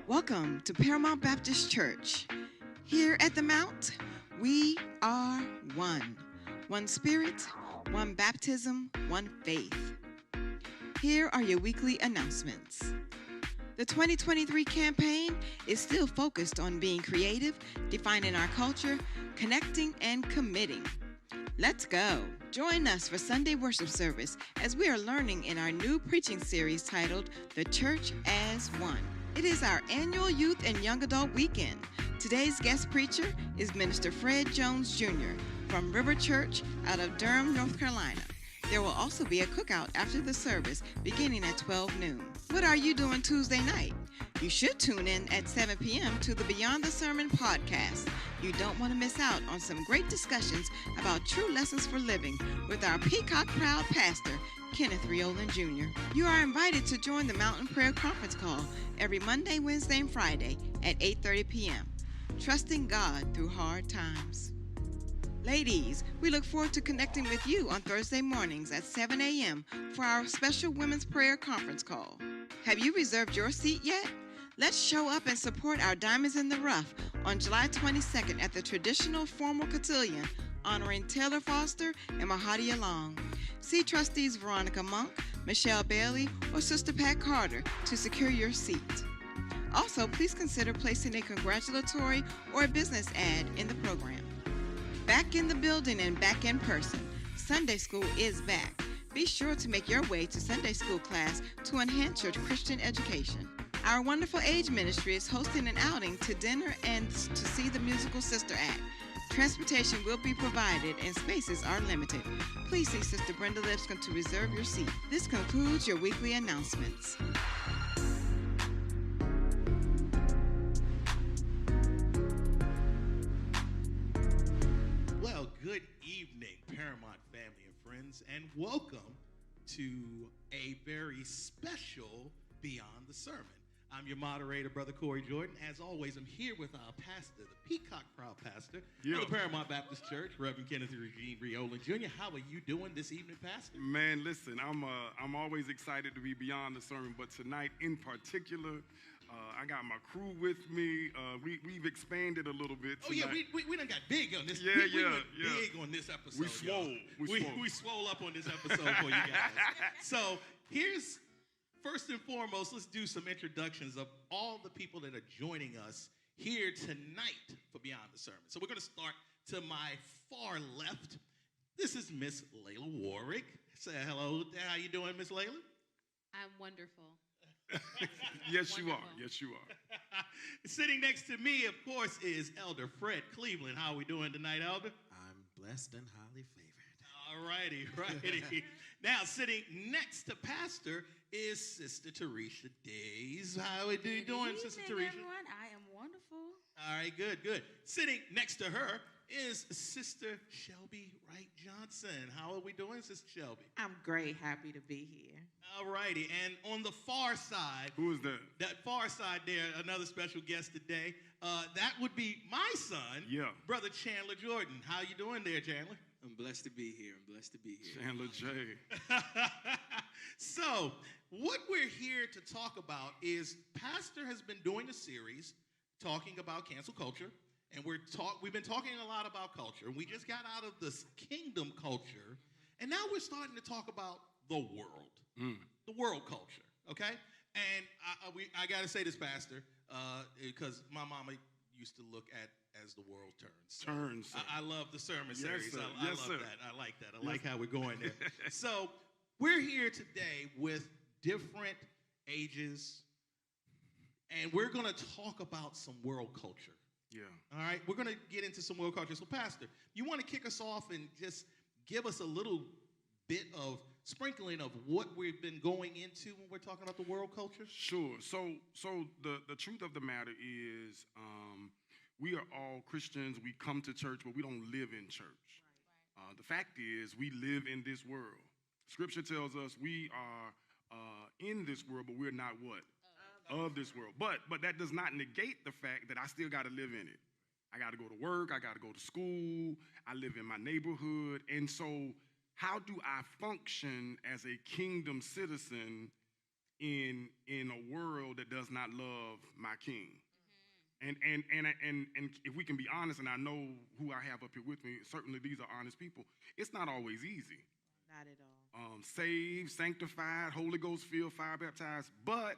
Welcome to Paramount Baptist Church. Here at the Mount, we are one. One spirit, one baptism, one faith. Here are your weekly announcements. The 2023 campaign is still focused on being creative, defining our culture, connecting, and committing. Let's go. Join us for Sunday worship service as we are learning in our new preaching series titled The Church as One. It is our annual youth and young adult weekend. Today's guest preacher is Minister Fred Jones Jr. from River Church out of Durham, North Carolina. There will also be a cookout after the service beginning at 12 noon. What are you doing Tuesday night? You should tune in at 7 p.m. to the Beyond the Sermon podcast. You don't want to miss out on some great discussions about true lessons for living with our Peacock Proud pastor, Kenneth Rioland Jr. You are invited to join the Mountain Prayer Conference Call every Monday, Wednesday, and Friday at 8:30 p.m. Trusting God through hard times. Ladies, we look forward to connecting with you on Thursday mornings at 7 a.m. for our special Women's Prayer Conference Call. Have you reserved your seat yet? Let's show up and support our Diamonds in the Rough on July 22nd at the traditional formal cotillion honoring Taylor Foster and Mahadia Long. See Trustees Veronica Monk, Michelle Bailey, or Sister Pat Carter to secure your seat. Also, please consider placing a congratulatory or a business ad in the program. Back in the building and back in person, Sunday School is back. Be sure to make your way to Sunday School class to enhance your Christian education. Our Wonderful Age Ministry is hosting an outing to dinner and to see the musical Sister Act. Transportation will be provided and spaces are limited. Please see Sister Brenda Lipscomb to reserve your seat. This concludes your weekly announcements. Well, good evening, Paramount family and friends, and welcome to a very special Beyond the Sermon. I'm your moderator, Brother Corey Jordan. As always, I'm here with our pastor, the Peacock Proud pastor of the Paramount Baptist Church, Reverend Kenneth Rioland Jr. How are you doing this evening, Pastor? Man, listen, I'm always excited to be Beyond the Sermon, but tonight in particular, I got my crew with me. We've expanded a little bit tonight. Oh, yeah, we done got big on this. Yeah. We went big on this episode. We swole up on this episode for you guys. So here's... First and foremost, let's do some introductions of all the people that are joining us here tonight for Beyond the Sermon. So we're going to start to my far left. This is Miss Layla Warwick. Say hello. How you doing, Miss Layla? I'm wonderful. Yes, you are. Yes, you are. Sitting next to me, of course, is Elder Fred Cleveland. How are we doing tonight, Elder? I'm blessed and highly favored. All righty. Now, sitting next to Pastor is Sister Teresa Days. How are you doing, Sister Teresa? Everyone, I am wonderful. All right, good. Sitting next to her is Sister Shelby Wright Johnson. How are we doing, Sister Shelby? I'm great, happy to be here. All righty, and on the far side. Who is that? That far side there, another special guest today. That would be my son, Brother Chandler Jordan. How you doing there, Chandler? I'm blessed to be here. Chandler J. So, what we're here to talk about is Pastor has been doing a series talking about cancel culture, and we've been talking a lot about culture, and we just got out of this kingdom culture, and now we're starting to talk about the world, the world culture, okay? And I got to say this, Pastor, because my mama used to look at as the world turns. I love the sermon series. Sir. I love that. I like that. I like how we're going there. So we're here today with different ages, and we're going to talk about some world culture. Yeah. All right? We're going to get into some world culture. So, Pastor, you want to kick us off and just give us a little bit of sprinkling of what we've been going into when we're talking about the world culture? Sure. So the truth of the matter is we are all Christians. We come to church, but we don't live in church. Right. The fact is we live in this world. Scripture tells us we are in this world, but we're not what? Of this world. But that does not negate the fact that I still got to live in it. I got to go to work. I got to go to school. I live in my neighborhood. And so how do I function as a kingdom citizen in a world that does not love my King. And if we can be honest, and I know who I have up here with me, certainly these are honest people. It's not always easy. Not at all. Saved, sanctified, Holy Ghost filled, fire baptized, but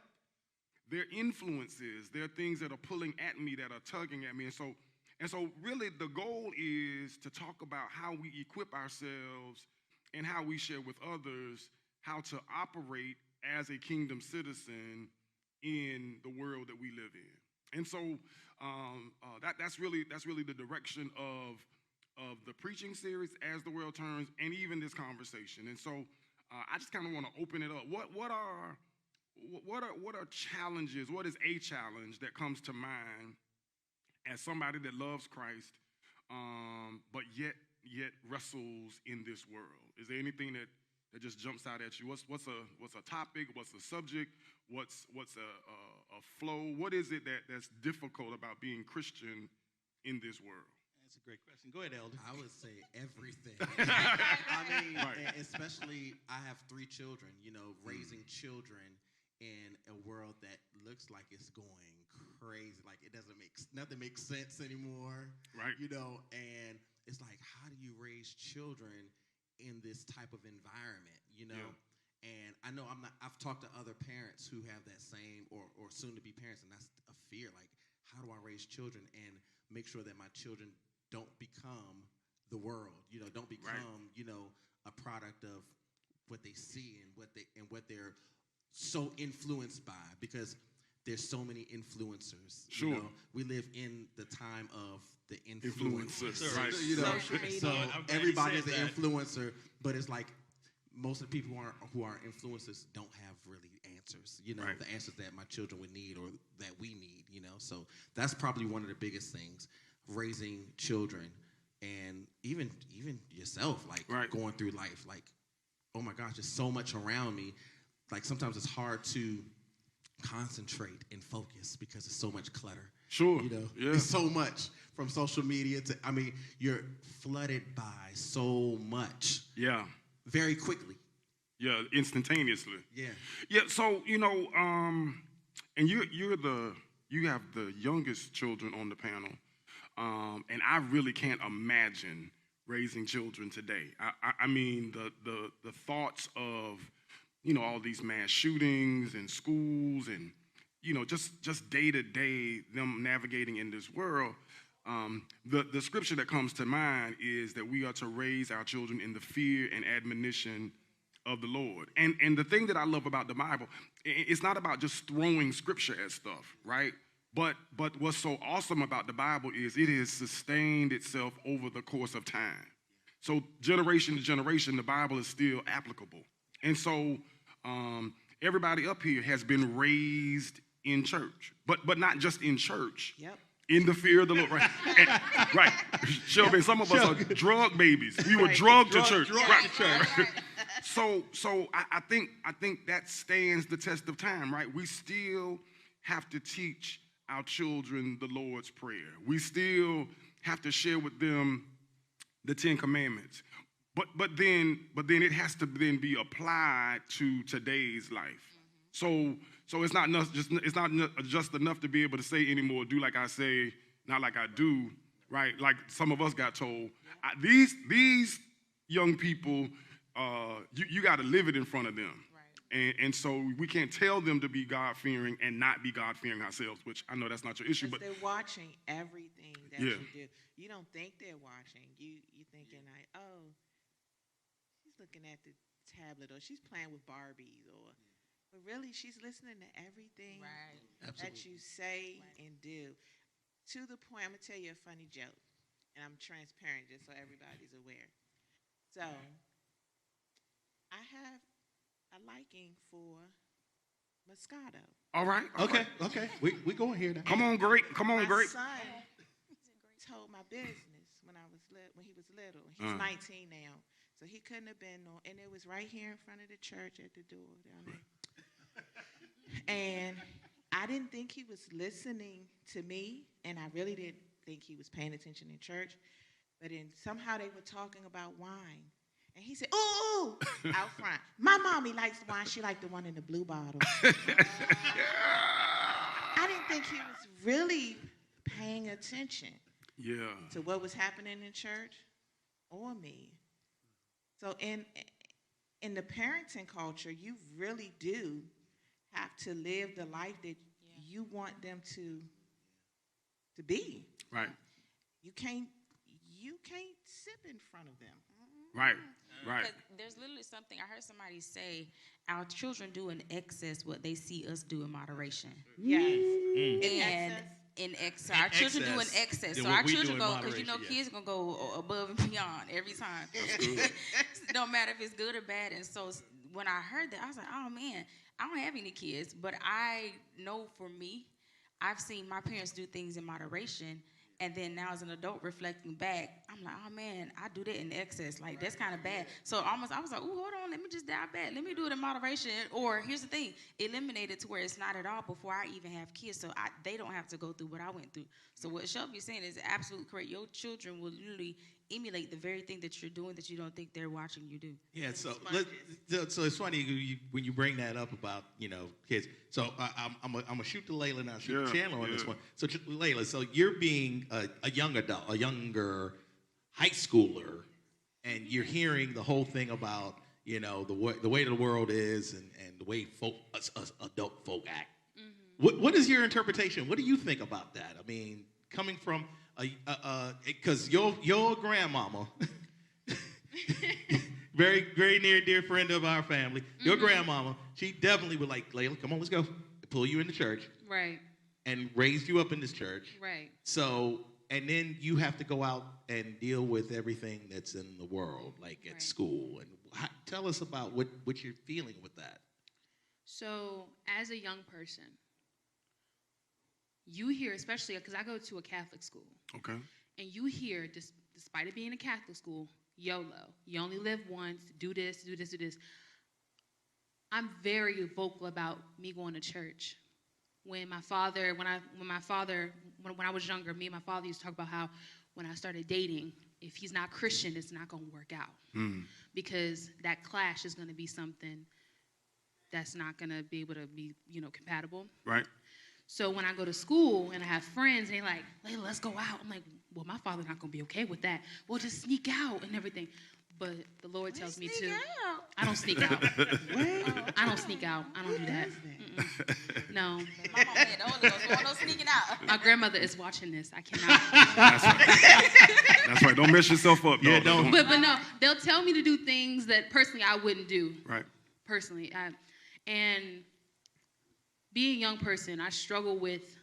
there are influences, there are things that are pulling at me, that are tugging at me, and so really the goal is to talk about how we equip ourselves and how we share with others how to operate as a kingdom citizen in the world that we live in. And so that's really the direction of the preaching series, As the World Turns, and even this conversation. And so I just kind of want to open it up. What are challenges? What is a challenge that comes to mind as somebody that loves Christ, but yet wrestles in this world? Is there anything that just jumps out at you? What's a topic? What's a subject? What's a flow? What is it that's difficult about being Christian in this world? That's a great question. Go ahead, Elder. I would say everything. I mean, Right. especially I have 3 children, raising children in a world that looks like it's going crazy. Like nothing makes sense anymore. Right. And it's like, how do you raise children in this type of environment, Yeah. And I know I've talked to other parents who have that same or soon to be parents, and that's a fear. Like, how do I raise children and make sure that my children don't become the world, don't become, a product of what they see and what they're so influenced by, because there's so many influencers. Sure. We live in the time of the influencers. Right. Social media. So I'm glad you everybody's said an that. influencer, but it's like most of the people who are influencers don't have really answers, Right. the answers that my children would need or that we need, So that's probably one of the biggest things, raising children, and even yourself, like Right. going through life, like, oh my gosh, there's so much around me. Like sometimes it's hard to concentrate and focus because there's so much clutter. Sure. Yeah. It's so much from social media to, you're flooded by so much. Yeah. Very quickly. Yeah, instantaneously. Yeah. Yeah, so, and you have the youngest children on the panel, and I really can't imagine raising children today. I mean, the thoughts of, all these mass shootings in schools and, just day-to-day, them navigating in this world. The scripture that comes to mind is that we are to raise our children in the fear and admonition of the Lord. And the thing that I love about the Bible, it's not about just throwing scripture at stuff, right? But what's so awesome about the Bible is it has sustained itself over the course of time. So generation to generation, the Bible is still applicable. And so everybody up here has been raised in church, but not just in church. Yep. In the fear of the Lord, right? Right. Shelby, some of us are drug babies. We were drugged to church. Right. So I think that stands the test of time, right? We still have to teach our children the Lord's Prayer. We still have to share with them the 10 Commandments. But then it has to then be applied to today's life. So it's not just enough to be able to say anymore, do like I say, not like I do, right? Like some of us got told. These young people, you got to live it in front of them. Right. And so we can't tell them to be God-fearing and not be God-fearing ourselves, which I know that's not your issue. But they're watching everything that Yeah. you do. You don't think they're watching. You thinking like, oh, she's looking at the tablet, or she's playing with Barbies, or but really she's listening to everything that you say and do. To the point, I'm gonna tell you a funny joke, and I'm transparent just so everybody's aware. So I have a liking for Moscato. all right. Okay. We going here now. Come on, great. My son told my business when he was little. He's 19 now, so he couldn't have been on. And it was right here in front of the church at the door down there. And I didn't think he was listening to me, and I really didn't think he was paying attention in church. But somehow they were talking about wine, And he said, ooh, out front. My mommy likes the wine. She liked the one in the blue bottle. I didn't think he was really paying attention to what was happening in church or me. So in the parenting culture, you really do have to live the life that you want them to be. Right. You can't sip in front of them. Right. Right. There's literally something I heard somebody say. Our children do in excess what they see us do in moderation. Yes. And in excess. Our children do in excess. So our children go, because kids are going to go above and beyond every time. No matter if it's good or bad. And so when I heard that, I was like, oh, man, I don't have any kids. But I know for me, I've seen my parents do things in moderation. And then now as an adult reflecting back, I'm like, oh, man, I do that in excess. Like, that's kind of bad. So I was like, oh, hold on, let me just dial back. Let me do it in moderation. Or here's the thing, eliminate it to where it's not at all before I even have kids. So they don't have to go through what I went through. So what Shelby's saying is absolutely correct. Your children will literally emulate the very thing that you're doing that you don't think they're watching you do. Yeah, so it's funny when you bring that up about, kids. So I'm gonna shoot to Layla now, shoot to Chandler on this one. So Layla, so you're being a young adult, a younger high schooler, and you're hearing the whole thing about, the way the world is and the way adult folk act. Mm-hmm. What is your interpretation? What do you think about that? I mean, coming from because your grandmama, very near dear friend of our family, your grandmama, she definitely would like, Layla, come on, let's go, pull you into church, right, and raised you up in this church, right. So, and then you have to go out and deal with everything that's in the world, like at school, and tell us about what you're feeling with that. So, as a young person, you hear, especially because I go to a Catholic school. Okay. And you hear, despite it being a Catholic school, YOLO. You only live once. Do this, do this, do this. I'm very vocal about me going to church. When I was younger, me and my father used to talk about how when I started dating, if he's not Christian, it's not going to work out. Because that clash is going to be something that's not going to be able to be, compatible. Right. So when I go to school and I have friends, and they're like, Layla, let's go out. I'm like, well, my father's not going to be okay with that. Well, just sneak out and everything. But the Lord tells me to. I don't sneak out. I don't sneak out. I don't do that. No. My mom had the Holy Ghost, no sneaking out. My grandmother is watching this. I cannot. That's right. That's right. Don't mess yourself up. Yeah, don't. But no, they'll tell me to do things that personally I wouldn't do. Right. Personally. And being a young person, I struggle with,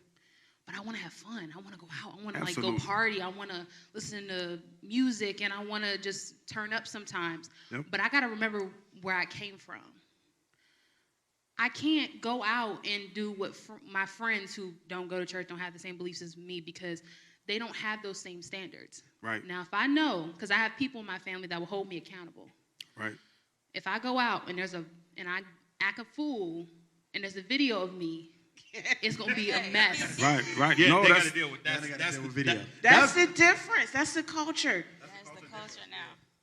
but I want to have fun. I want to go out. I want to go party. I want to listen to music, and I want to just turn up sometimes. Yep. But I got to remember where I came from. I can't go out and do what my friends who don't go to church, don't have the same beliefs as me, because they don't have those same standards. Right. Now, if I know, because I have people in my family that will hold me accountable. Right. If I go out and I act a fool, and there's a video of me, it's going to be a mess. Right. Yeah, no, they got to deal with that. That's the video. That's the difference. That's the culture. That's the culture now.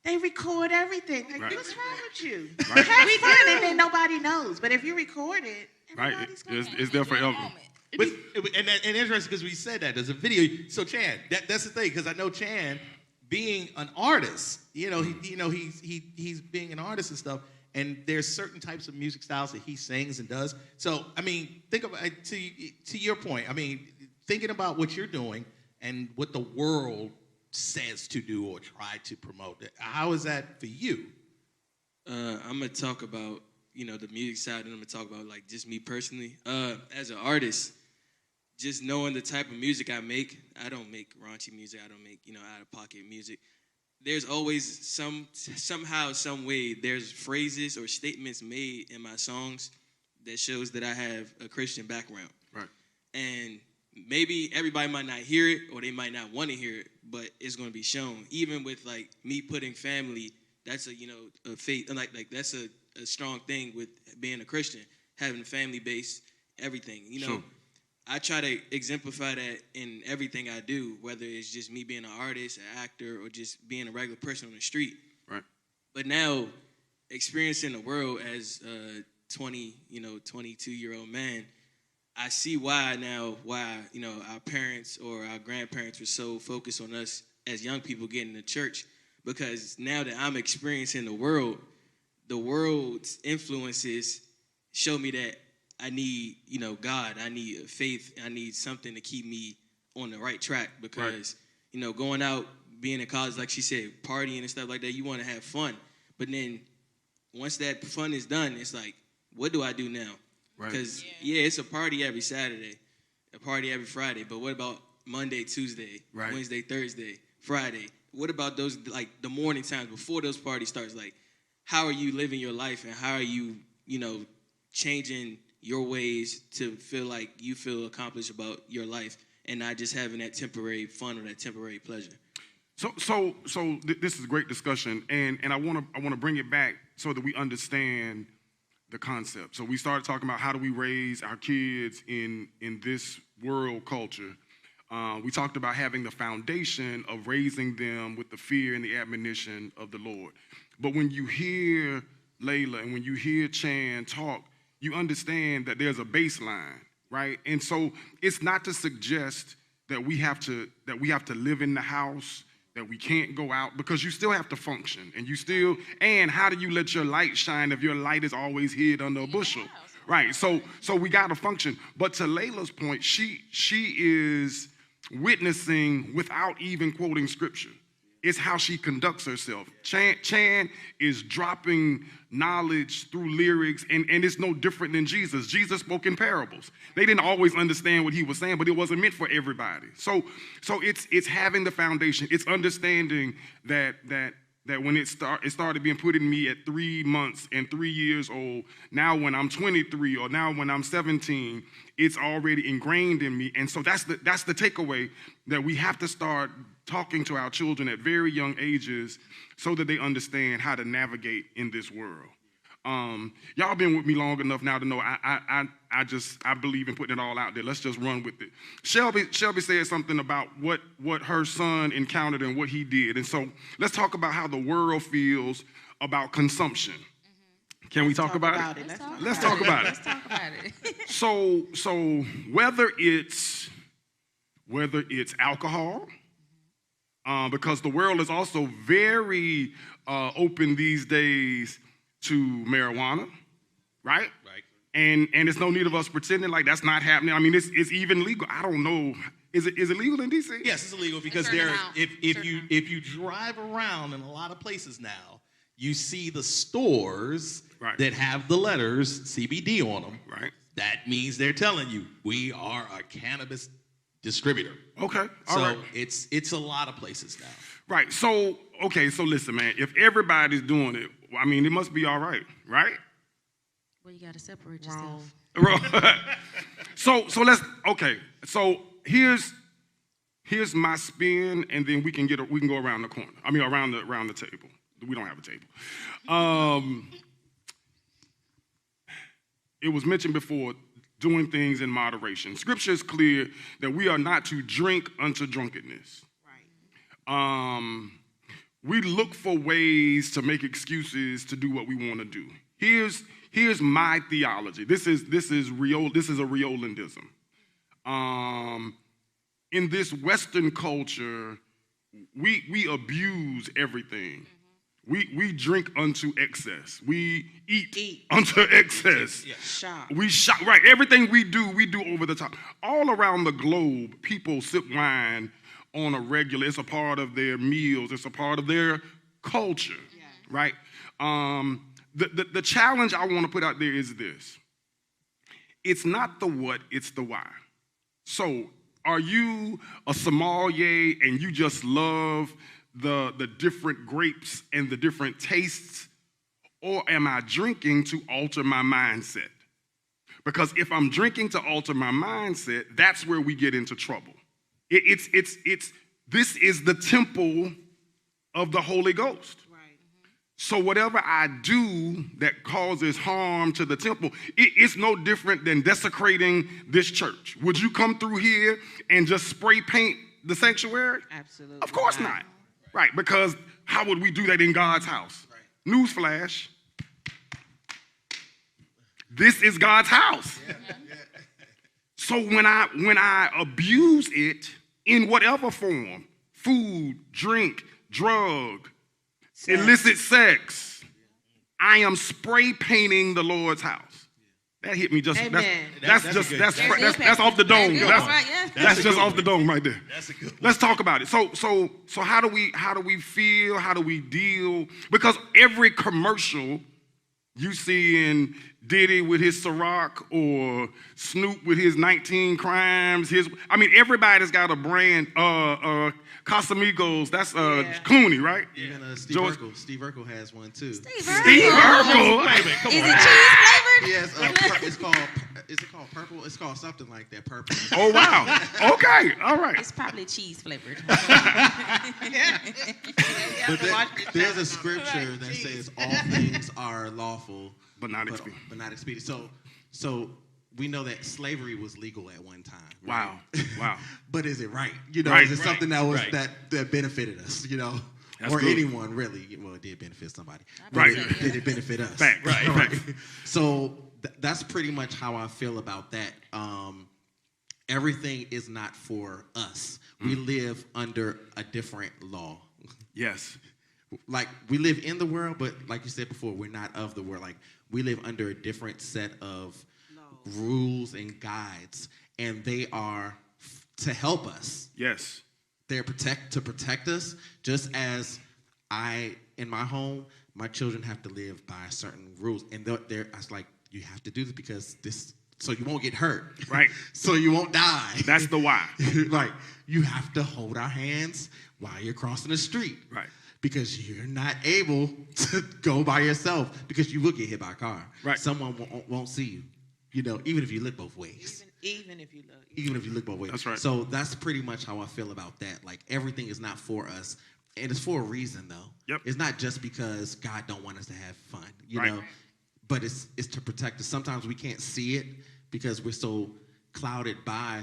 They record everything. Like, Right. what's wrong with you? Right. Have fun, and then nobody knows. But if you record it, Right. everybody's going It's there forever. But and interesting because we said that there's a video. So Chan, that's the thing, because I know Chan, being an artist, he's being an artist and stuff. And there's certain types of music styles that he sings and does. So, I mean, think about, to your point, I mean, thinking about what you're doing and what the world says to do or try to promote, how is that for you? I'm going to talk about, the music side, and I'm going to talk about, just me personally. As an artist, just knowing the type of music I make, I don't make raunchy music. I don't make, out-of-pocket music. There's always somehow, some way, there's phrases or statements made in my songs that shows that I have a Christian background. Right. And maybe everybody might not hear it, or they might not want to hear it, but it's going to be shown. Even with me putting family, that's a faith, that's a strong thing with being a Christian, having a family base, everything. Sure. I try to exemplify that in everything I do, whether it's just me being an artist, an actor, or just being a regular person on the street. Right. But now, experiencing the world as a 22-year-old man, I see why our parents or our grandparents were so focused on us as young people getting to church, because now that I'm experiencing the world's influences show me that I need, God, I need faith, I need something to keep me on the right track, because, going out, being in college, like she said, partying and stuff like that, you want to have fun. But then once that fun is done, it's like, what do I do now? Because, it's a party every Saturday, a party every Friday, but what about Monday, Tuesday, Wednesday, Thursday, Friday? What about those, like, the morning times before those parties starts? Like, how are you living your life, and how are you, changing your ways to feel like you feel accomplished about your life and not just having that temporary fun or that temporary pleasure? So this is a great discussion, and I want to bring it back so that we understand the concept. So we started talking about how do we raise our kids in this world culture. We talked about having the foundation of raising them with the fear and the admonition of the Lord. But when you hear Layla and when you hear Chan talk, you understand that there's a baseline, right? And so it's not to suggest that we have to live in the house, that we can't go out, because you still have to function, and how do you let your light shine if your light is always hid under a bushel? Right. So we got to function. But to Layla's point, she is witnessing without even quoting scripture. It's how she conducts herself. Chan is dropping knowledge through lyrics, and it's no different than Jesus. Jesus spoke in parables. They didn't always understand what he was saying, but it wasn't meant for everybody. So it's having the foundation. It's understanding that when it started being put in me at 3 months and 3 years old, now when I'm 23 or now when I'm 17, it's already ingrained in me. And so that's the takeaway, that we have to start talking to our children at very young ages so that they understand how to navigate in this world. Y'all been with me long enough now to know I believe in putting it all out there. Let's just run with it. Shelby said something about what her son encountered and what he did. And so let's talk about how the world feels about consumption. Can we talk about it? Let's talk about it. So whether it's alcohol, because the world is also very open these days to marijuana, right? Right. And it's no need of us pretending like that's not happening. I mean, it's even legal. I don't know. Is it legal in D.C.? Yes, it's illegal, because if you drive around in a lot of places now, you see the stores that have the letters CBD on them. Right. That means they're telling you, we are a cannabis distributor. Okay. So it's a lot of places now. Right. So listen, man, if everybody's doing it, I mean, it must be all right, right? Well, you got to separate yourself. So here's my spin, and then we can go around the corner. I mean, around the table. We don't have a table. It was mentioned before, doing things in moderation. Scripture is clear that we are not to drink unto drunkenness. Right. We look for ways to make excuses to do what we want to do. Here's my theology. This is a Riolandism. In this Western culture, we abuse everything. We drink unto excess. We eat unto excess. Yeah. Shop. We shop. Right. Everything we do over the top. All around the globe, people sip wine on a regular. It's a part of their meals. It's a part of their culture. Yeah. Right. The challenge I want to put out there is this. It's not the what, it's the why. So, are you a sommelier and you just love the different grapes and the different tastes, or am I drinking to alter my mindset? Because if I'm drinking to alter my mindset, that's where we get into trouble. This is the temple of the Holy Ghost. Right. So whatever I do that causes harm to the temple, it's no different than desecrating this church. Would you come through here and just spray paint the sanctuary? Absolutely. Of course not. Right, because how would we do that in God's house? Newsflash. This is God's house. So when I abuse it in whatever form, food, drink, drug, illicit sex, I am spray painting the Lord's house. That hit me just. That's off the dome. That's just off the dome right there. That's a good one. Let's talk about it. So how do we feel? How do we deal? Because every commercial you see in Diddy with his Ciroc or Snoop with his 19 crimes, everybody's got a brand. Casamigos, that's Clooney, right? Even Steve Urkel has one too. Steve Urkel. Is it cheese flavored? Yes, it's called purple? It's called something like that, purple. Oh wow. Okay, all right. It's probably cheese flavored. But there's a scripture that says all things are lawful, but not expedient. So we know that slavery was legal at one time. Right? Wow. But is it right? Is it something that benefited us? That's or good. Anyone really? Well, it did benefit somebody. Right. Did it benefit us? Right. So that's pretty much how I feel about that. Everything is not for us. We live under a different law. Yes. Like we live in the world, but like you said before, we're not of the world. Like we live under a different set of rules and guides, and they are to help us. Yes. They're to protect us, just as in my home, my children have to live by certain rules, and I was like, you have to do this because so you won't get hurt, right? So you won't die. That's the why. Like you have to hold our hands while you're crossing the street, right? Because you're not able to go by yourself because you will get hit by a car. Right. Someone won't see you. Even if you look both ways. Even if you look. Even if you look both ways. That's right. So that's pretty much how I feel about that. Like everything is not for us, and it's for a reason though. Yep. It's not just because God don't want us to have fun, Right. But it's to protect us. Sometimes we can't see it because we're so clouded by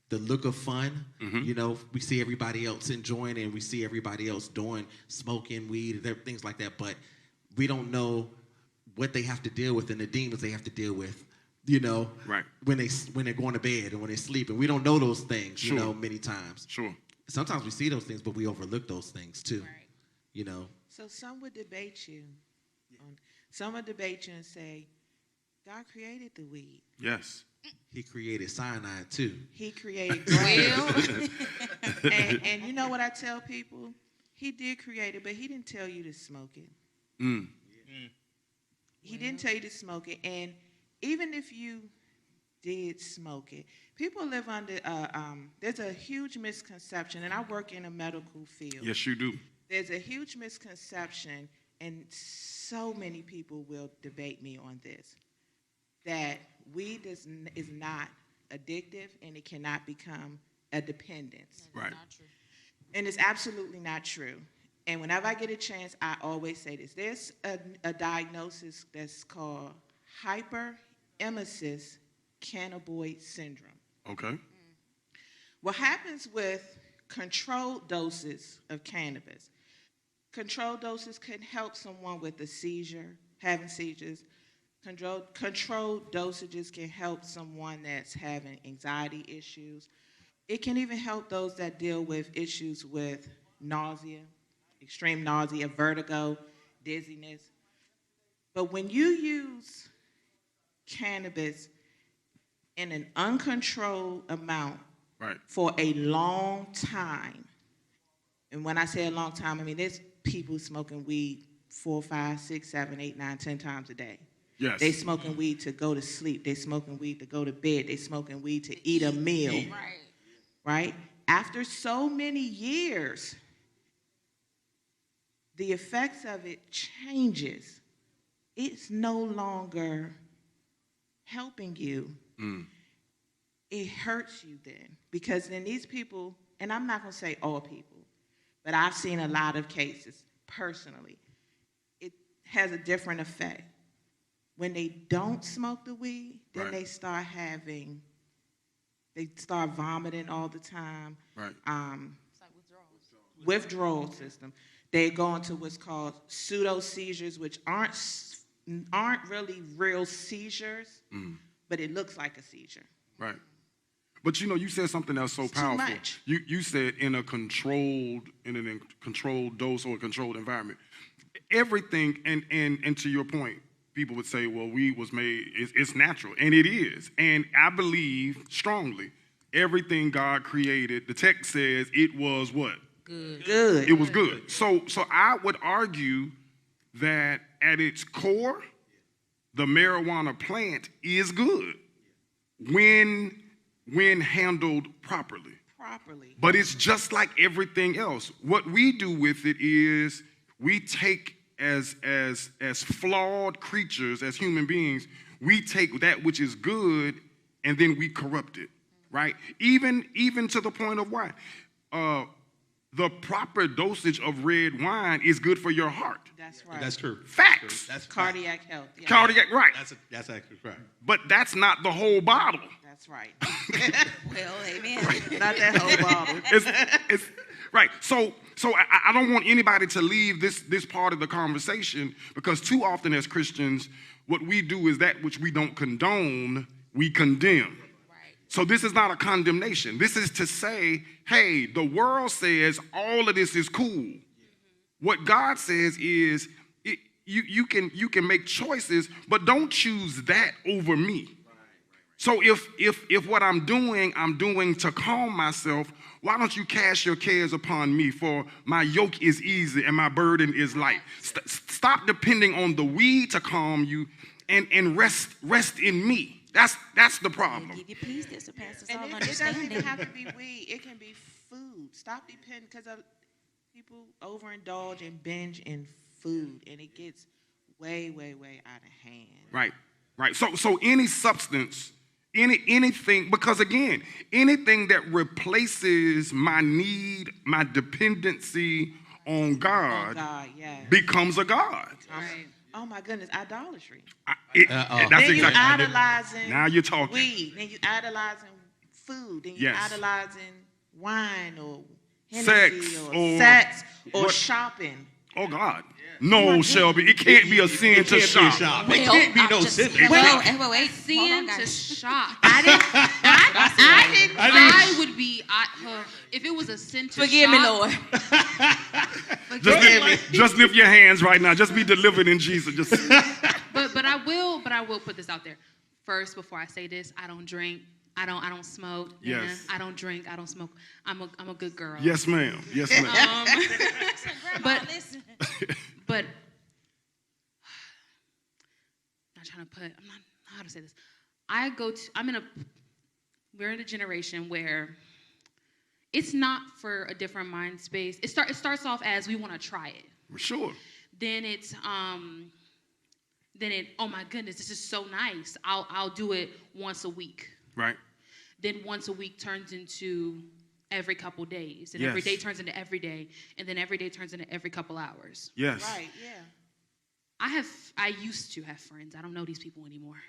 the look of fun. Mm-hmm. We see everybody else enjoying it, and we see everybody else smoking weed and things like that, but we don't know what they have to deal with and the demons they have to deal with. Right. When they're going to bed and when they sleep, and we don't know those things, Sure. many times. Sure. Sometimes we see those things, but we overlook those things too. Right. So some would debate you. Some would debate you and say, God created the weed. Yes. He created cyanide too. He created grass. and you know what I tell people? He did create it, but he didn't tell you to smoke it. He didn't tell you to smoke it, and even if you did smoke it, people live under, there's a huge misconception, and I work in a medical field. Yes, you do. There's a huge misconception, and so many people will debate me on this, that weed is not addictive and it cannot become a dependence. Right. Not true. And it's absolutely not true. And whenever I get a chance, I always say this. There's a diagnosis that's called hyperemesis cannabinoid syndrome. Okay. What happens with controlled doses of cannabis? Controlled doses can help someone with a seizure, having seizures. Controlled dosages can help someone that's having anxiety issues. It can even help those that deal with issues with nausea, extreme nausea, vertigo, dizziness. But when you use cannabis in an uncontrolled amount for a long time, and when I say a long time, I mean there's people smoking weed 4, 5, 6, 7, 8, 9, 10 times a day. Yes. They smoking weed to go to sleep. They smoking weed to go to bed. They smoking weed to eat a meal. Right? After so many years, the effects of it changes. It's no longer helping you. It hurts you then. Because then these people, and I'm not going to say all people, but I've seen a lot of cases personally. It has a different effect. When they don't smoke the weed, then they start vomiting all the time. Right. It's like Withdrawal system. they go into what's called pseudo seizures, which aren't really real seizures, but it looks like a seizure. Right. But you said something else so powerful. Too much. You said in a controlled dose or a controlled environment. Everything, and to your point, people would say, well, weed was made, it's natural, and it is. And I believe strongly, everything God created, the text says it was what? Good. It was good. So I would argue that at its core, the marijuana plant is good when handled properly. But it's just like everything else. What we do with it is we take as flawed creatures, as human beings, we take that which is good and then we corrupt it, right? Even to the point of wine. The proper dosage of red wine is good for your heart. That's right. That's true. Facts. That's cardiac health. Yeah. Cardiac, right. That's actually right. But that's not the whole bottle. That's right. Well, amen. Not that whole bottle. It's right. So I don't want anybody to leave this part of the conversation, because too often as Christians, what we do is that which we don't condone, we condemn. So this is not a condemnation. This is to say, hey, the world says all of this is cool. What God says is you can make choices, but don't choose that over me. So if what I'm doing to calm myself, why don't you cast your cares upon me? For my yoke is easy and my burden is light. Stop depending on the weed to calm you and rest in me. That's the problem. Give you peace that surpasses all And it understanding. doesn't even have to be weed. It can be food. Stop depending, because people overindulge and binge in food, and it gets way, way, way out of hand. Right. So any substance, anything, because again, anything that replaces my need, my dependency on God, yes. becomes a God. Right. Oh my goodness, idolatry. That's then you exactly. idolizing Now you're talking. weed. Then you idolizing food. Then you Yes. idolizing wine or Sex or shopping. Oh God. No, Shelby, it can't be a sin to shop. It can't be no sin. Wait, Sin to shop. I I would be, if it was a sin to Forgive me, shop. Lord. Just lift your hands right now. Just be delivered in Jesus. But I will put this out there. First, before I say this, I don't drink. I don't smoke. Yes. I don't drink. I don't smoke. I'm a good girl. Yes, ma'am. Yes, ma'am. But I'm not trying to put. I'm not how to say this. We're in a generation where it's not for a different mind space. It starts off as we want to try it. Sure. Then it's oh my goodness, this is so nice. I'll do it once a week. Right. Then once a week turns into every couple days, and Yes. every day turns into every day, and then every day turns into every couple hours. Yes. Right, yeah. I used to have friends. I don't know these people anymore.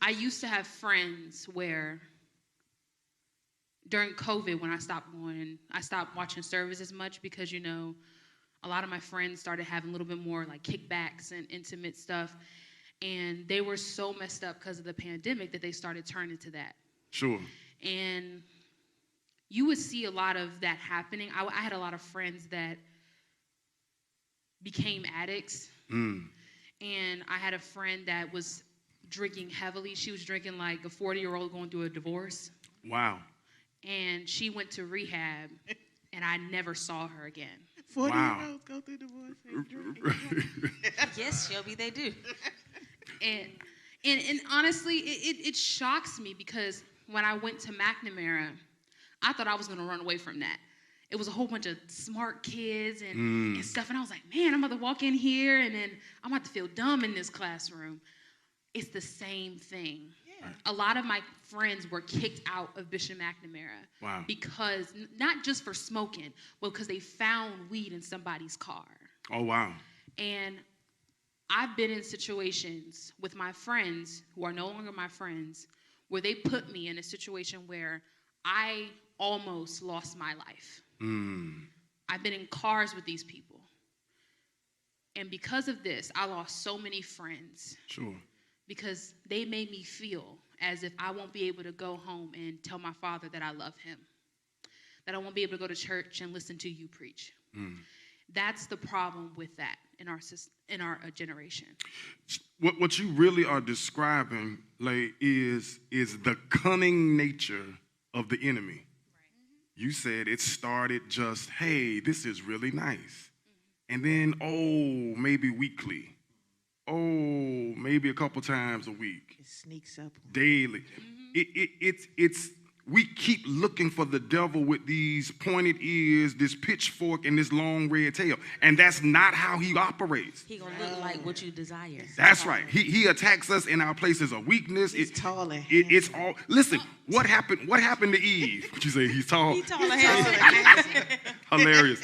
I used to have friends where during COVID, when I stopped watching service as much, because a lot of my friends started having a little bit more like kickbacks and intimate stuff, and they were so messed up because of the pandemic that they started turning to that. Sure. And you would see a lot of that happening. I had a lot of friends that became addicts. And I had a friend that was drinking heavily. She was drinking like a 40-year-old going through a divorce. Wow. And she went to rehab, and I never saw her again. 40-year-olds go through divorce and drinking. Yes, Shelby, they do. And honestly, it shocks me, because when I went to McNamara, I thought I was going to run away from that. It was a whole bunch of smart kids and stuff, and I was like, man, I'm about to walk in here, and then I'm about to feel dumb in this classroom. It's the same thing. Yeah. A lot of my friends were kicked out of Bishop McNamara. Wow. Because, not just for smoking, but because they found weed in somebody's car. Oh, wow. And I've been in situations with my friends who are no longer my friends, where they put me in a situation where I almost lost my life. I've been in cars with these people. And because of this, I lost so many friends. Sure. Because they made me feel as if I won't be able to go home and tell my father that I love him, that I won't be able to go to church and listen to you preach. That's the problem with that in our generation. What you really are describing, like, is the cunning nature of the enemy. Right. You said it started just, hey, this is really nice. And then, oh, maybe weekly. Oh, maybe a couple times a week. It sneaks up. Daily. It's we keep looking for the devil with these pointed ears, this pitchfork, and this long red tail. And that's not how he operates. He gonna look like what you desire. That's right. He attacks us in our places of weakness. He's tall and it's all. Listen, what happened to Eve? What you say? He's tall. He's tall and handsome. Hilarious.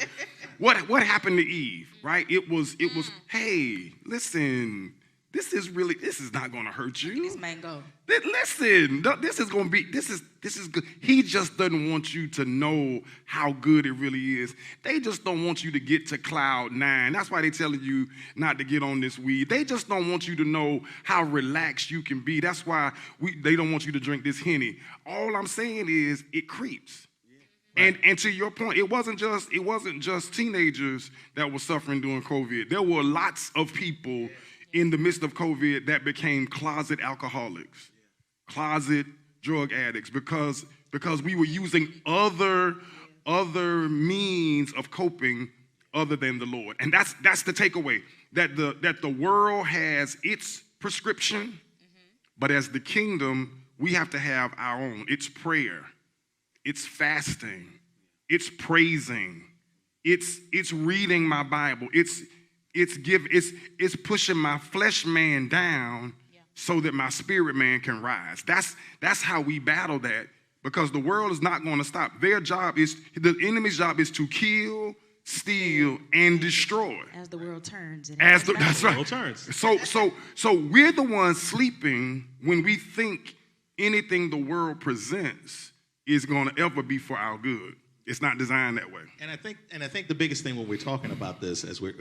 What happened to Eve? Right? It was. Hey, listen. This is not going to hurt you. This mango. Listen, this is good. He just doesn't want you to know how good it really is. They just don't want you to get to cloud 9. That's why they're telling you not to get on this weed. They just don't want you to know how relaxed you can be. That's why they don't want you to drink this Henny. All I'm saying is it creeps. Right. And to your point, it wasn't just teenagers that were suffering during COVID. There were lots of people in the midst of COVID that became closet alcoholics, closet drug addicts, because we were using other means of coping other than the Lord. And that's the takeaway, that the world has its prescription, but as the kingdom, we have to have our own. It's prayer, it's fasting, it's praising, it's reading my Bible, it's pushing my flesh man down so that my spirit man can rise. That's how we battle that, because the world is not going to stop. The enemy's job is to kill, steal, and destroy. As the world turns. That's right. The world turns. So we're the ones sleeping when we think anything the world presents is going to ever be for our good. It's not designed that way. And I think the biggest thing when we're talking about this, as we're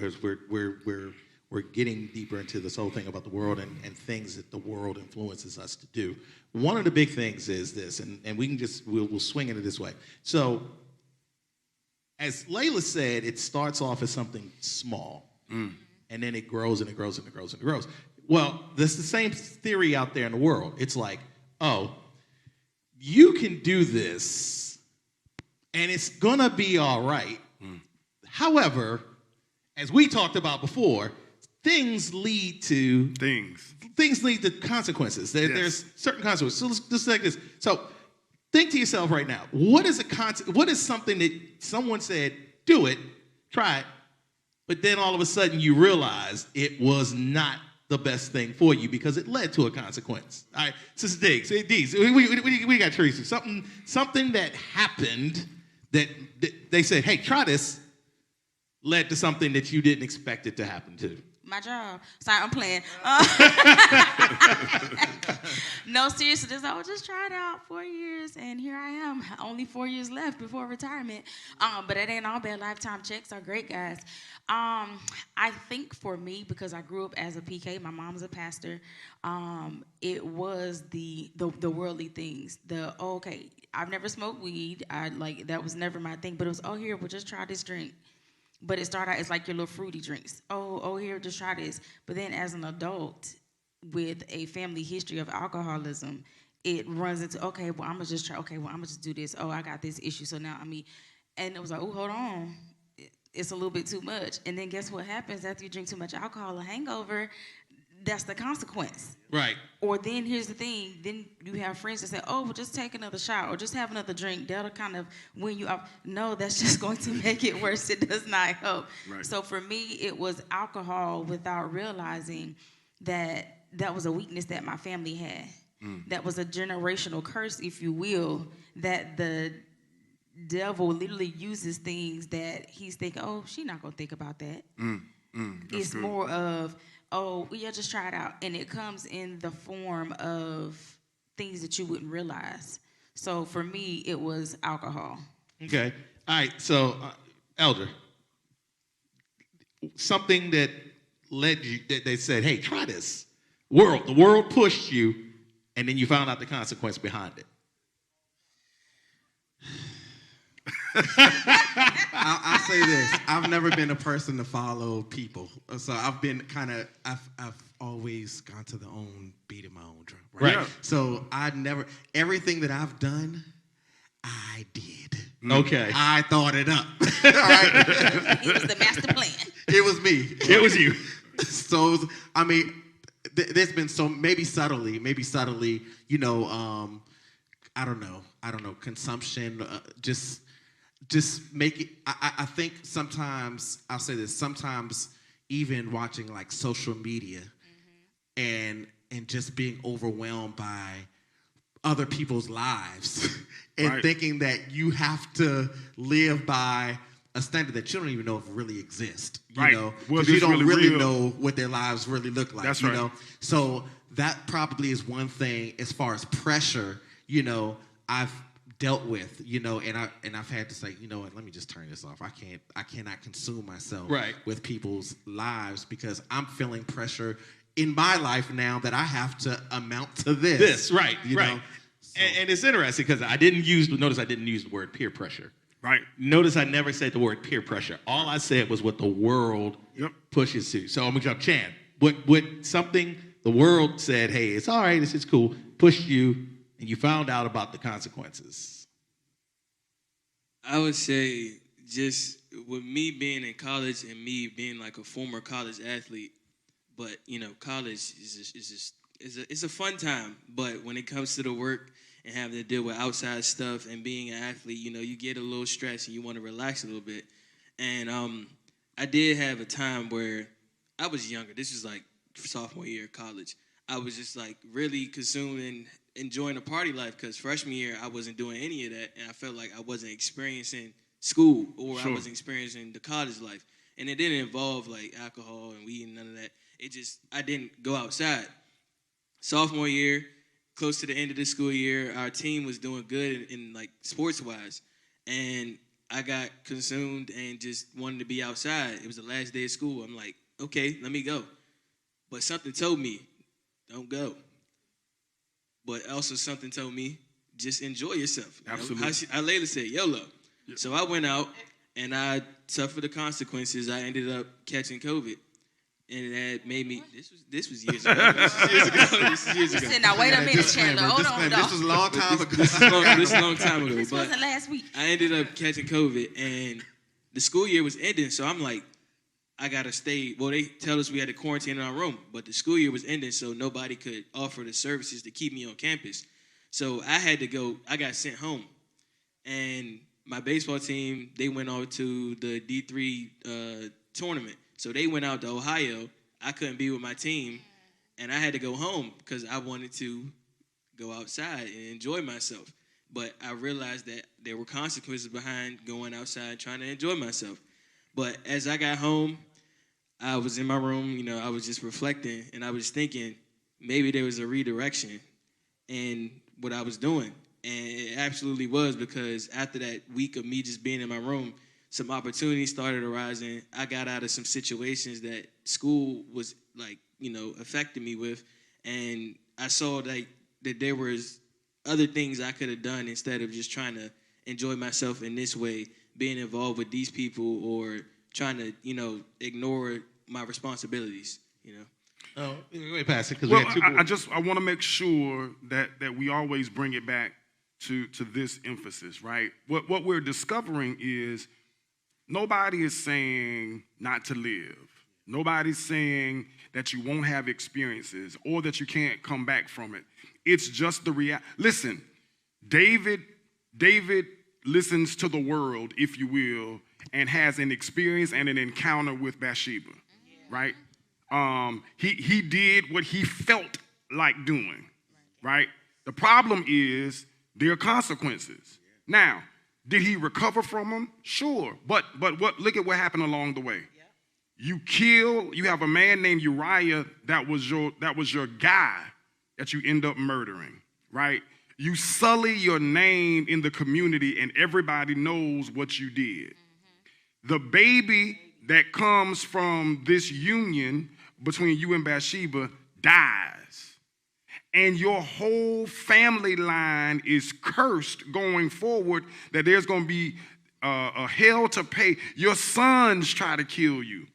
getting deeper into this whole thing about the world and things that the world influences us to do, one of the big things is this, and we'll swing into this way. So, as Layla said, it starts off as something small, and then it grows and it grows and it grows and it grows. Well, there's the same theory out there in the world. It's like, oh, you can do this, and it's gonna be all right. However, as we talked about before, things lead to consequences. There's certain consequences. So let's like this. So think to yourself right now, what is something that someone said, do it, try it, but then all of a sudden you realize it was not the best thing for you because it led to a consequence. All right, Sister Diggs, we got Teresa. Something that happened that they said, hey, try this, led to something that you didn't expect it to happen to. My job. Sorry, I'm playing. No, seriously, just try it out 4 years, and here I am. Only 4 years left before retirement. But it ain't all bad. Lifetime checks are great, guys. I think for me, because I grew up as a PK, my mom's a pastor, it was the worldly things. Okay, I've never smoked weed. That was never my thing. But it was, here, well, just try this drink. But it started out as like your little fruity drinks. Here, just try this. But then as an adult with a family history of alcoholism, it runs into, I'm going to just try. I'm going to just do this. I got this issue. So now, and it was like, hold on. It's a little bit too much. And then guess what happens after you drink too much alcohol, a hangover, that's the consequence. Right. Or then here's the thing, then you have friends that say, well, just take another shot or just have another drink. That'll kind of win you up. No, that's just going to make it worse. It does not help. Right. So for me, it was alcohol without realizing that was a weakness that my family had. That was a generational curse, if you will, that the devil literally uses things that he's thinking, she's not going to think about that. It's good. More of, just try it out. And it comes in the form of things that you wouldn't realize. So for me, it was alcohol. Okay. All right, so Elder, something that led you, that they said, hey, try this. The world pushed you, and then you found out the consequence behind it. I'll say this. I've never been a person to follow people. So I've been I've always gone to the own beat of my own drum. Right? Right. So everything that I've done, I did. Okay. I thought it up. All right. It was the master plan. It was me. It was you. So, I mean, there's been maybe subtly, I don't know, consumption, just make it, I think sometimes, I'll say this, sometimes even watching like social media and just being overwhelmed by other people's lives and thinking that you have to live by a standard that you don't even know if really exists, you know, because you don't really know what their lives really look like. That's you right. know. So that probably is one thing as far as pressure, I've dealt with, and I've had to say, you know what, let me just turn this off. I cannot consume myself with people's lives because I'm feeling pressure in my life now that I have to amount to this. Right. know? So. And it's interesting because I didn't use the word peer pressure. Right. Notice I never said the word peer pressure. All I said was what the world pushes to. So I'm gonna jump Chan. What something the world said, hey, it's all right, this is cool, pushed you, and you found out about the consequences. I would say just with me being in college and me being like a former college athlete, but college is a fun time. But when it comes to the work and having to deal with outside stuff and being an athlete, you get a little stressed and you want to relax a little bit. And I did have a time where I was younger. This was like sophomore year of college. I was just like really consumed and enjoying the party life because freshman year I wasn't doing any of that, and I felt like I wasn't experiencing school or I wasn't experiencing the college life. And it didn't involve like alcohol and weed and none of that. I didn't go outside. Sophomore year, close to the end of the school year, our team was doing good in like sports-wise, and I got consumed and just wanted to be outside. It was the last day of school. I'm like, okay, let me go. But something told me, don't go. But also something told me, just enjoy yourself. Absolutely. I later said, YOLO. Yeah. So I went out, and I suffered the consequences. I ended up catching COVID. And that made me. This was years ago. This is years ago. Said, now wait a minute, Chandler. Hold on, This was a long time ago. This is a long time ago. This wasn't last week. I ended up catching COVID, and the school year was ending. So I'm like, I gotta stay. Well, they tell us we had to quarantine in our room, but the school year was ending, so nobody could offer the services to keep me on campus. So I had to go. I got sent home, and my baseball team, they went on to the D3 tournament. So they went out to Ohio. I couldn't be with my team, and I had to go home because I wanted to go outside and enjoy myself. But I realized that there were consequences behind going outside trying to enjoy myself. But as I got home, I was in my room, I was just reflecting, and I was thinking maybe there was a redirection in what I was doing. And it absolutely was, because after that week of me just being in my room, some opportunities started arising. I got out of some situations that school was affecting me with, and I saw that there was other things I could have done instead of just trying to enjoy myself in this way, being involved with these people or trying to, ignore my responsibilities, Oh, wait, Pastor, because well, I want to make sure that we always bring it back to this emphasis, right? What we're discovering is nobody is saying not to live. Nobody's saying that you won't have experiences or that you can't come back from it. It's just the reality. Listen, David listens to the world, if you will, and has an experience and an encounter with Bathsheba, right? He did what he felt like doing, right? The problem is there are consequences. Now, did he recover from them? Sure, but look at what happened along the way. You have a man named Uriah that was your guy that you end up murdering, right? You sully your name in the community and everybody knows what you did. The baby that comes from this union between you and Bathsheba dies. And your whole family line is cursed going forward, that there's going to be a hell to pay. Your sons try to kill you.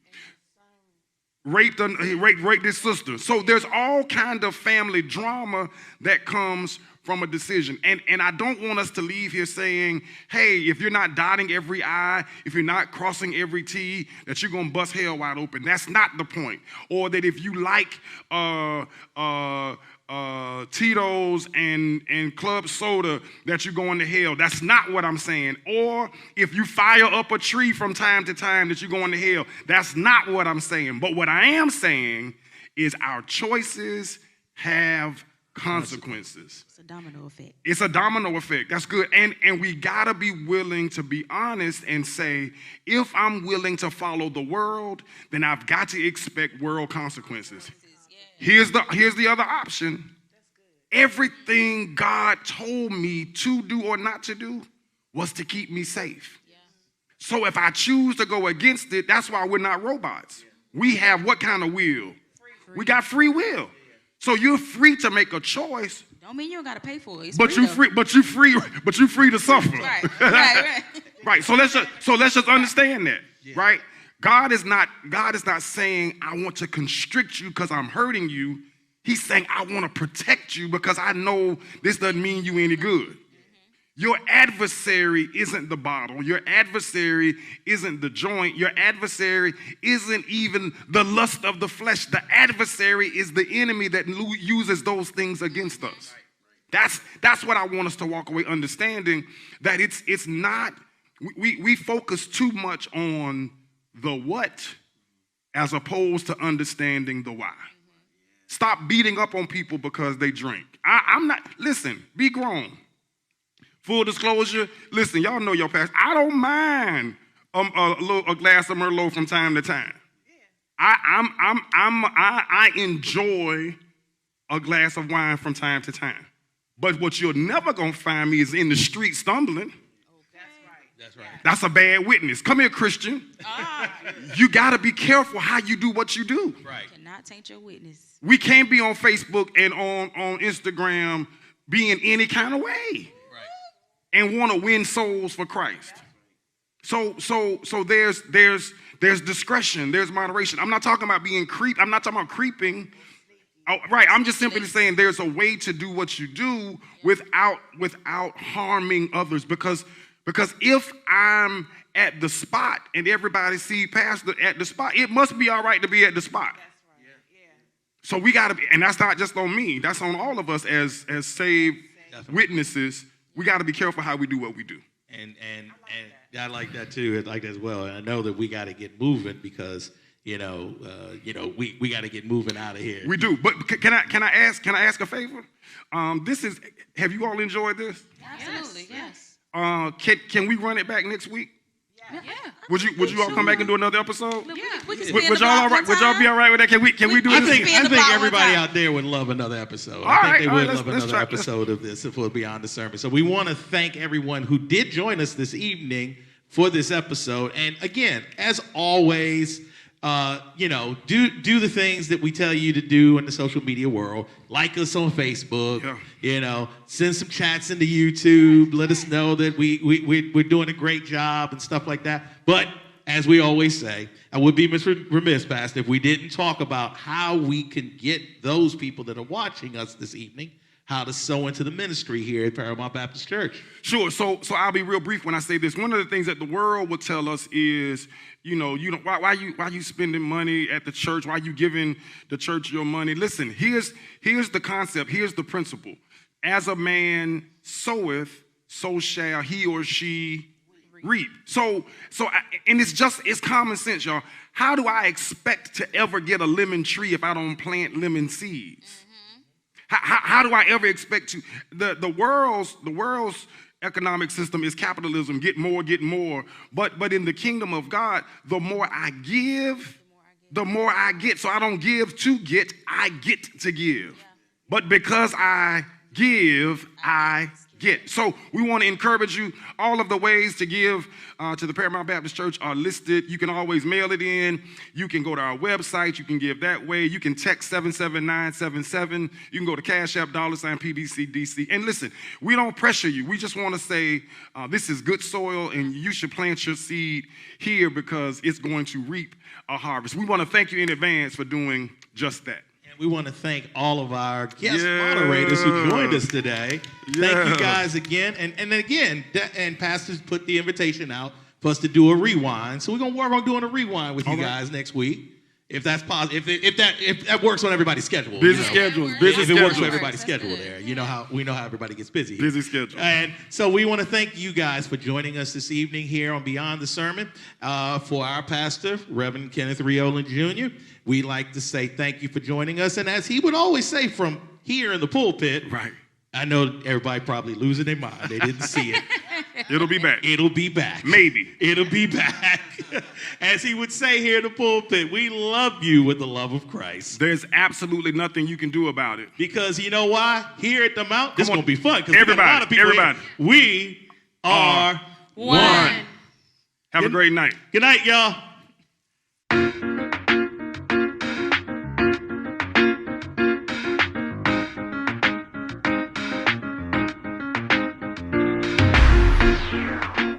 Raped his sister. So there's all kind of family drama that comes from a decision. And I don't want us to leave here saying, hey, if you're not dotting every I, if you're not crossing every T, that you're going to bust hell wide open. That's not the point. Or that if you like Tito's and club soda, that you're going to hell. That's not what I'm saying. Or if you fire up a tree from time to time, that you're going to hell. That's not what I'm saying. But what I am saying is our choices have consequences. It's a domino effect. It's a domino effect. That's good. And we got to be willing to be honest and say, if I'm willing to follow the world, then I've got to expect world consequences. Here's the other option. Everything God told me to do or not to do was to keep me safe. So if I choose to go against it, that's why we're not robots. We have what kind of will? We got free will. So you're free to make a choice. Don't mean you don't gotta pay for it. But you free to suffer. Right. Right. So let's just understand that. Right? God is not saying I want to constrict you because I'm hurting you. He's saying I want to protect you because I know this doesn't mean you any good. Your adversary isn't the bottle. Your adversary isn't the joint. Your adversary isn't even the lust of the flesh. The adversary is the enemy that uses those things against us. That's what I want us to walk away understanding, that it's not, we focus too much on the what as opposed to understanding the why. Stop beating up on people because they drink. I'm not, listen, be grown. Full disclosure, listen, y'all know your past. I don't mind a glass of Merlot from time to time. I enjoy a glass of wine from time to time. But what you're never gonna find me is in the street stumbling. That's right. That's a bad witness. Come here, Christian. You gotta be careful how you do what you do. Right. Cannot taint your witness. We can't be on Facebook and on Instagram being any kind of way. And want to win souls for Christ. So there's discretion, there's moderation. I'm not talking about being I'm not talking about creeping. Oh, right, I'm just simply saying there's a way to do what you do without harming others. Because if I'm at the spot and everybody see Pastor at the spot, it must be all right to be at the spot. That's right. So we got to be, and that's not just on me. That's on all of us as saved witnesses. We got to be careful how we do what we do. And I like that too. I like that as well. And I know that we got to get moving because we got to get moving out of here. We do. But can I ask a favor? Have you all enjoyed this? Absolutely, yes. Can we run it back next week? Yeah. Would you all come back and do another episode? Yeah. We can Would y'all all right? Would y'all be all right with that? Can we do I this? think everybody out there would love another episode. I think they would love another episode of this if we're beyond the sermon. So we want to thank everyone who did join us this evening for this episode. And again, as always, do the things that we tell you to do in the social media world. Like us on Facebook. Yeah. Send some chats into YouTube. Let us know that we're doing a great job and stuff like that. But as we always say, I would be remiss, Pastor, if we didn't talk about how we can get those people that are watching us this evening how to sow into the ministry here at Paramount Baptist Church. Sure. So I'll be real brief when I say this. One of the things that the world will tell us is, why you spending money at the church? Why you giving the church your money? Listen, here's the concept. Here's the principle. As a man soweth, so shall he or she reap. So it's common sense, y'all. How do I expect to ever get a lemon tree if I don't plant lemon seeds? How do I ever expect to? The world's economic system is capitalism. Get more. But in the kingdom of God, the more I give, the more I get. So I don't give to get, I get to give. But because I give, I get. So we want to encourage you. All of the ways to give to the Paramount Baptist Church are listed. You can always mail it in. You can go to our website. You can give that way. You can text 77977. You can go to Cash App, $PBCDC. And listen, we don't pressure you. We just want to say this is good soil, and you should plant your seed here because it's going to reap a harvest. We want to thank you in advance for doing just that. We want to thank all of our guest moderators who joined us today. Thank you guys again. And again, and pastors put the invitation out for us to do a rewind. So we're going to work on doing a rewind with you guys next week. If that's possible, if that works on everybody's schedule. Busy schedules. If it works on everybody's schedule there. We know how everybody gets busy. Busy schedule. And so we want to thank you guys for joining us this evening here on Beyond the Sermon. For our pastor, Reverend Kenneth Rioland Jr., we'd like to say thank you for joining us. And as he would always say from here in the pulpit, right. I know everybody probably losing their mind. They didn't see it. It'll be back. It'll be back. Maybe. It'll be back. As he would say here in the pulpit, we love you with the love of Christ. There's absolutely nothing you can do about it. Because you know why? Here at the Mount, this is going to be fun. Everybody. We are one. Have a great night. Good night, y'all.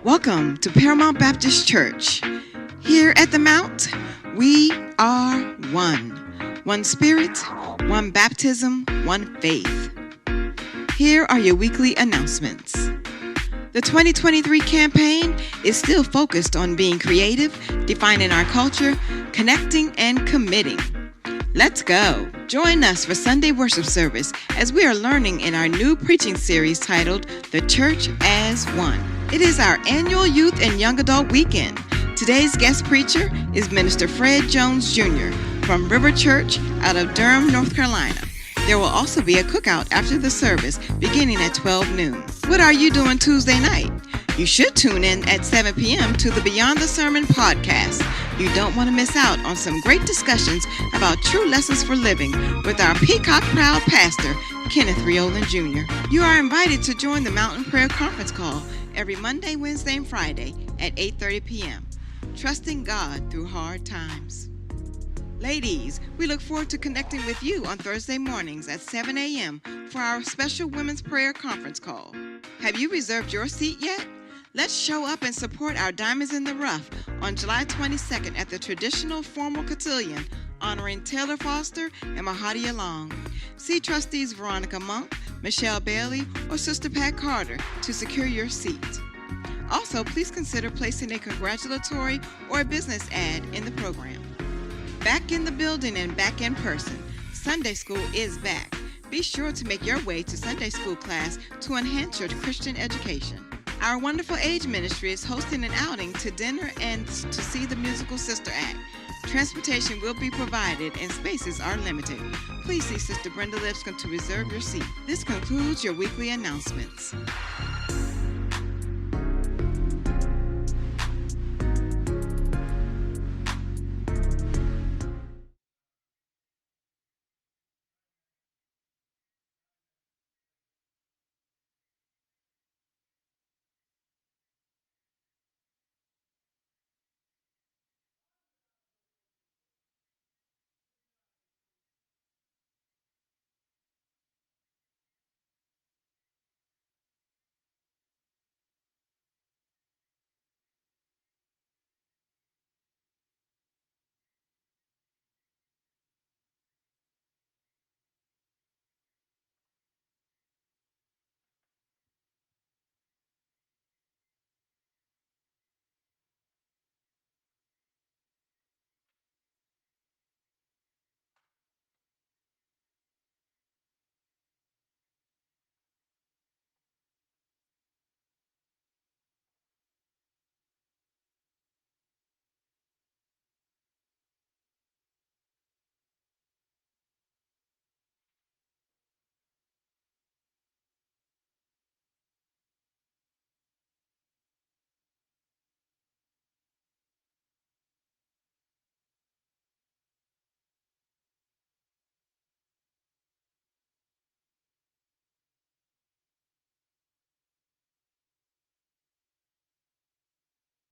Welcome to Paramount Baptist Church. Here at the Mount, we are one. One spirit, one baptism, one faith. Here are your weekly announcements. The 2023 campaign is still focused on being creative, defining our culture, connecting, and committing. Let's go. Join us for Sunday worship service as we are learning in our new preaching series titled The Church as One. It is our annual Youth and Young Adult Weekend. Today's guest preacher is Minister Fred Jones Jr. from River Church out of Durham, North Carolina. There will also be a cookout after the service beginning at 12 noon. What are you doing Tuesday night? You should tune in at 7 p.m. to the Beyond the Sermon podcast. You don't want to miss out on some great discussions about true lessons for living with our Peacock Proud pastor, Kenneth Rioland Jr. You are invited to join the Mountain Prayer Conference Call every Monday, Wednesday, and Friday at 8:30 p.m. Trusting God through hard times. Ladies, we look forward to connecting with you on Thursday mornings at 7 a.m. for our special Women's Prayer Conference Call. Have you reserved your seat yet? Let's show up and support our Diamonds in the Rough on July 22nd at the traditional formal cotillion honoring Taylor Foster and Mahadia Long. See Trustees Veronica Monk, Michelle Bailey, or Sister Pat Carter to secure your seat. Also, please consider placing a congratulatory or a business ad in the program. Back in the building and back in person, Sunday School is back. Be sure to make your way to Sunday School class to enhance your Christian education. Our Wonderful Age Ministry is hosting an outing to dinner and to see the musical Sister Act. Transportation will be provided and spaces are limited. Please see Sister Brenda Lipscomb to reserve your seat. This concludes your weekly announcements.